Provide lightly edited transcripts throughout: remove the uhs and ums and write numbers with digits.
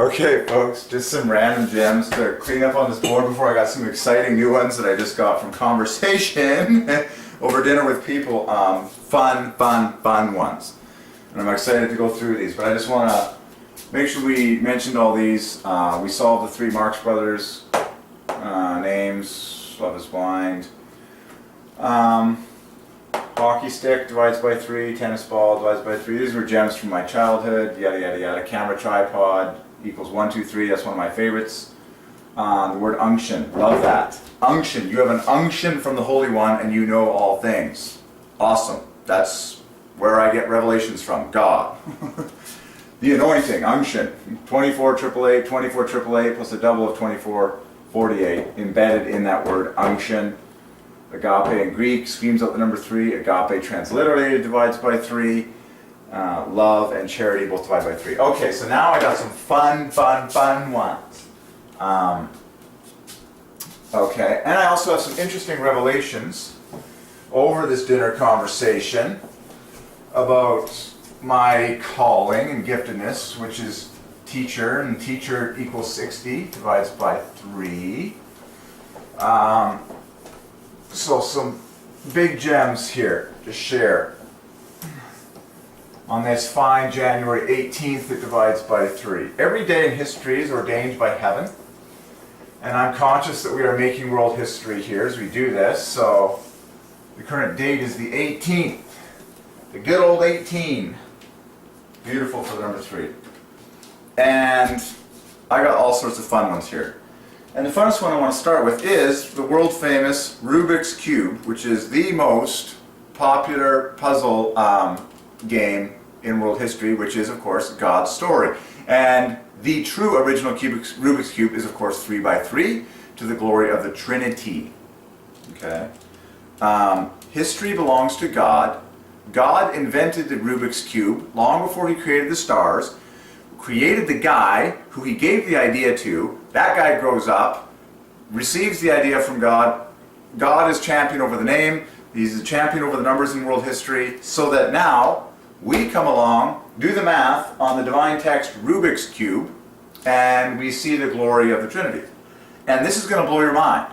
Okay folks, just some random gems to clean up on this board before I got some exciting new ones that I just got from conversation over dinner with people. Fun ones. And I'm excited to go through these, but I just want to make sure we mentioned all these. We solved the three Marx Brothers names. Love is Blind. Hockey stick divides by 3, tennis ball divides by 3. These were gems from my childhood, yada yada yada. Camera tripod equals 1, 2, 3, that's one of my favorites. The word unction, love that. Unction, you have an unction from the Holy One and you know all things. Awesome, that's where I get revelations from, God. The anointing, unction, 24,888, 24,888 plus a double of 24,48, embedded in that word unction. Agape in Greek screams out the number 3. Agape transliterated divides by 3. Love and charity both divide by 3. Okay, so now I got some fun ones. Okay, and I also have some interesting revelations over this dinner conversation about my calling and giftedness, which is teacher, and teacher equals 60 divides by 3. So some big gems here to share. On this fine January 18th, it divides by 3. Every day in history is ordained by heaven. And I'm conscious that we are making world history here as we do this. So the current date is the 18th. The good old 18. Beautiful for the number 3. And I got all sorts of fun ones here. And the funnest one I want to start with is the world famous Rubik's Cube, which is the most popular puzzle game in world history, which is of course God's story. And the true original Rubik's Cube is of course 3 by 3 to the glory of the Trinity. Okay. History belongs to God. God invented the Rubik's Cube long before he created the stars, created the guy who he gave the idea to. That guy grows up, receives the idea from God. God is champion over the name. He's the champion over the numbers in world history, so that now we come along, do the math on the divine text Rubik's Cube, and we see the glory of the Trinity. And this is going to blow your mind.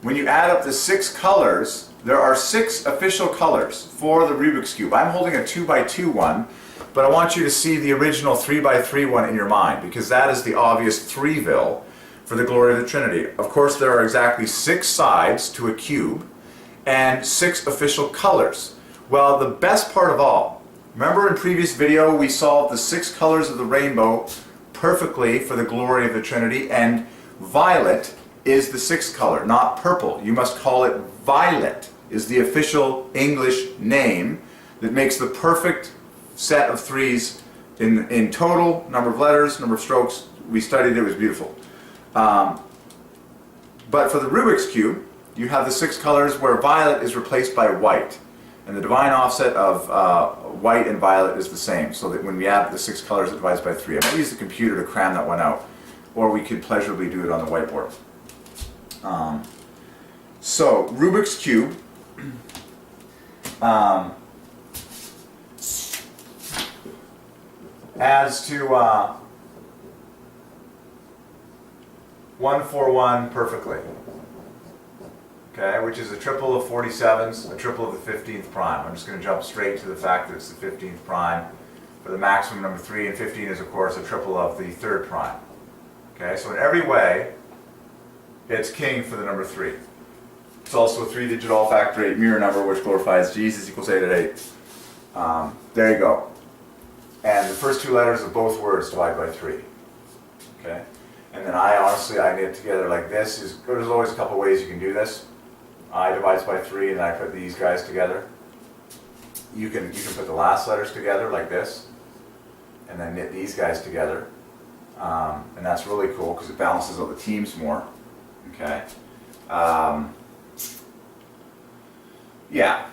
When you add up the 6 colors, there are 6 official colors for the Rubik's Cube. I'm holding a 2 by 2 one, but I want you to see the original 3 by 3 one in your mind, because that is the obvious Threeville for the glory of the Trinity. Of course, there are exactly 6 sides to a cube and 6 official colors. Well, the best part of all, remember in previous video we solved the 6 colors of the rainbow perfectly for the glory of the Trinity, and violet is the 6th color, not purple. You must call it violet, is the official English name that makes the perfect set of 3s in total, number of letters, number of strokes. We studied it, it was beautiful. But for the Rubik's Cube, you have the 6 colors where violet is replaced by white. And the divine offset of white and violet is the same, so that when we add the 6 colors, it divides by 3. I'm going to use the computer to cram that one out, or we could pleasurably do it on the whiteboard. So, Rubik's Cube. Adds to 141 perfectly. Okay, which is a triple of 47s, a triple of the 15th prime. I'm just going to jump straight to the fact that it's the 15th prime for the maximum number 3, and 15 is of course a triple of the 3rd prime. Okay, so in every way, it's king for the number 3. It's also a 3-digit all-factor 8 mirror number which glorifies Jesus equals 8 at 8. There you go. And the first 2 letters of both words divide by 3. Okay? And then I knit together like this. There's always a couple ways you can do this. I divides by 3, and then I put these guys together. You can put the last letters together like this, and then knit these guys together. And that's really cool because it balances out the teams more. Okay? Yeah.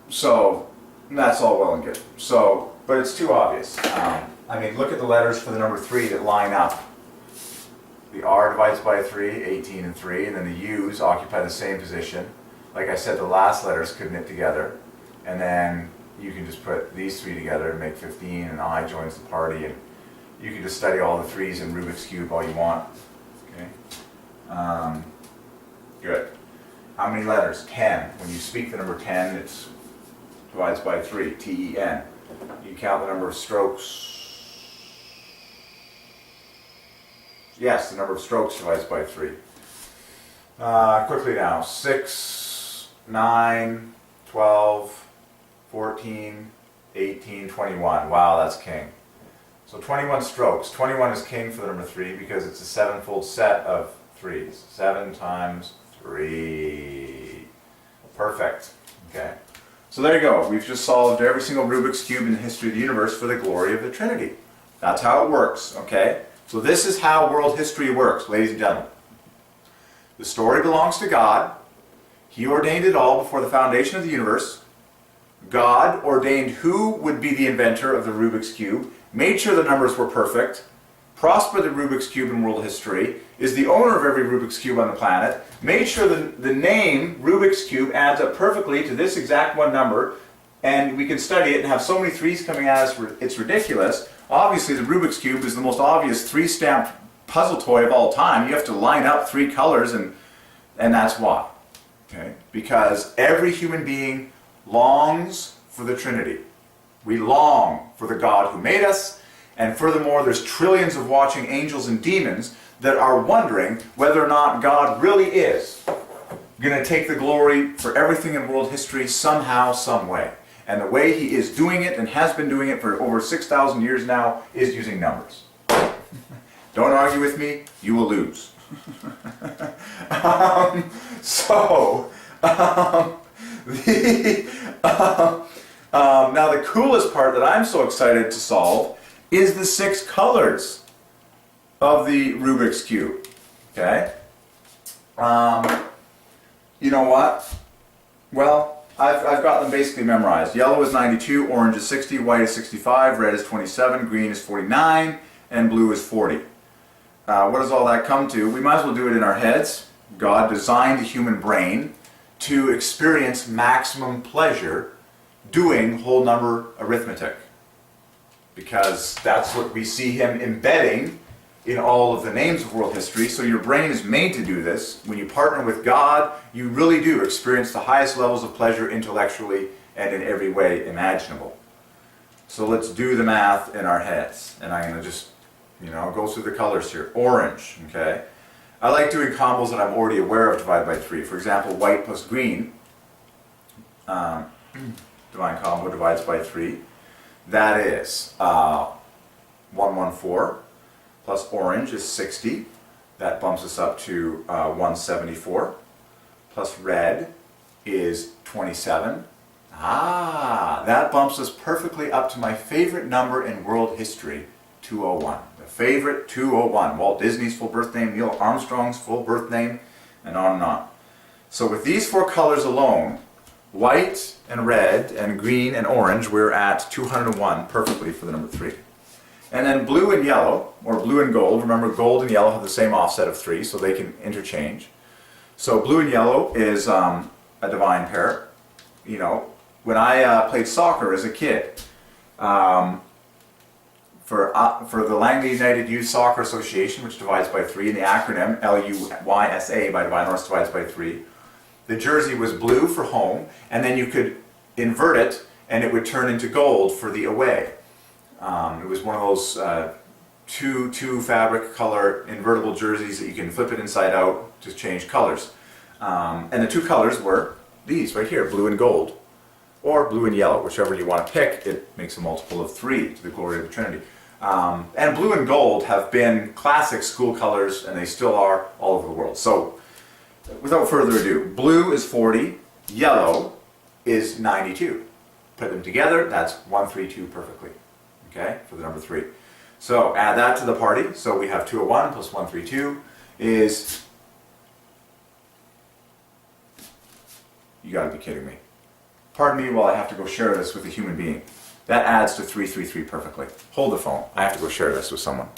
So that's all well and good. So, but it's too obvious. I mean, look at the letters for the number 3 that line up. The R divides by 3, 18 and 3, and then the U's occupy the same position. Like I said, the last letters could knit together, and then you can just put these 3 together and make 15, and I joins the party, and You can just study all the 3's in Rubik's Cube all you want. Okay. Good. How many letters? 10. When you speak the number 10, it divides by 3. T-E-N. You count the number of strokes. Yes, the number of strokes divides by 3. Quickly now. 6, 9, 12, 14, 18, 21. Wow, that's king. So 21 strokes. 21 is king for the number 3 because it's a 7-fold set of 3's. 7 times 3. Perfect. Okay. So there you go. We've just solved every single Rubik's Cube in the history of the universe for the glory of the Trinity. That's how it works. Okay. So this is how world history works, ladies and gentlemen. The story belongs to God. He ordained it all before the foundation of the universe. God ordained who would be the inventor of the Rubik's Cube, made sure the numbers were perfect, prospered the Rubik's Cube in world history, is the owner of every Rubik's Cube on the planet, made sure the name Rubik's Cube adds up perfectly to this exact one number, and we can study it and have so many 3's coming at us, it's ridiculous. Obviously, the Rubik's Cube is the most obvious 3-stamped puzzle toy of all time. You have to line up 3 colors, and that's why. Okay? Because every human being longs for the Trinity. We long for the God who made us, and furthermore, there's trillions of watching angels and demons that are wondering whether or not God really is going to take the glory for everything in world history somehow, some way. And the way he is doing it, and has been doing it for over 6,000 years now, is using numbers. Don't argue with me, you will lose. Now the coolest part that I'm so excited to solve is the 6 colors of the Rubik's Cube. Okay? You know what? Well, I've got them basically memorized. Yellow is 92, orange is 60, white is 65, red is 27, green is 49, and blue is 40. What does all that come to? We might as well do it in our heads. God designed the human brain to experience maximum pleasure doing whole number arithmetic, because that's what we see him embedding in all of the names of world history. So your brain is made to do this. When you partner with God, you really do experience the highest levels of pleasure intellectually and in every way imaginable. So let's do the math in our heads, and I'm going to just go through the colors here. Orange, okay? I like doing combos that I'm already aware of divided by 3. For example, white plus green, divine combo divides by 3. That is 114 plus orange is 60. That bumps us up to 174. Plus red is 27. That bumps us perfectly up to my favorite number in world history, 201. The favorite 201. Walt Disney's full birth name, Neil Armstrong's full birth name, and on and on. So with these 4 colors alone, white and red and green and orange, we're at 201 perfectly for the number 3. And then blue and yellow, or blue and gold, remember gold and yellow have the same offset of 3, so they can interchange. So blue and yellow is a divine pair. You know, when I played soccer as a kid, for the Langley United Youth Soccer Association, which divides by 3, and the acronym LUYSA by Divine Ordinance divides by 3, the jersey was blue for home, and then you could invert it, and it would turn into gold for the away. It was one of those two fabric color invertible jerseys that you can flip it inside out to change colors. And the 2 colors were these right here, blue and gold, or blue and yellow, whichever you want to pick. It makes a multiple of 3 to the glory of the Trinity. And blue and gold have been classic school colors, and they still are all over the world. So without further ado, blue is 40, yellow is 92. Put them together, that's 132 perfectly. Okay, for the number 3. So add that to the party. So we have 201 plus 132 is... You gotta be kidding me. Pardon me while I have to go share this with a human being. That adds to 333 perfectly. Hold the phone. I have to go share this with someone.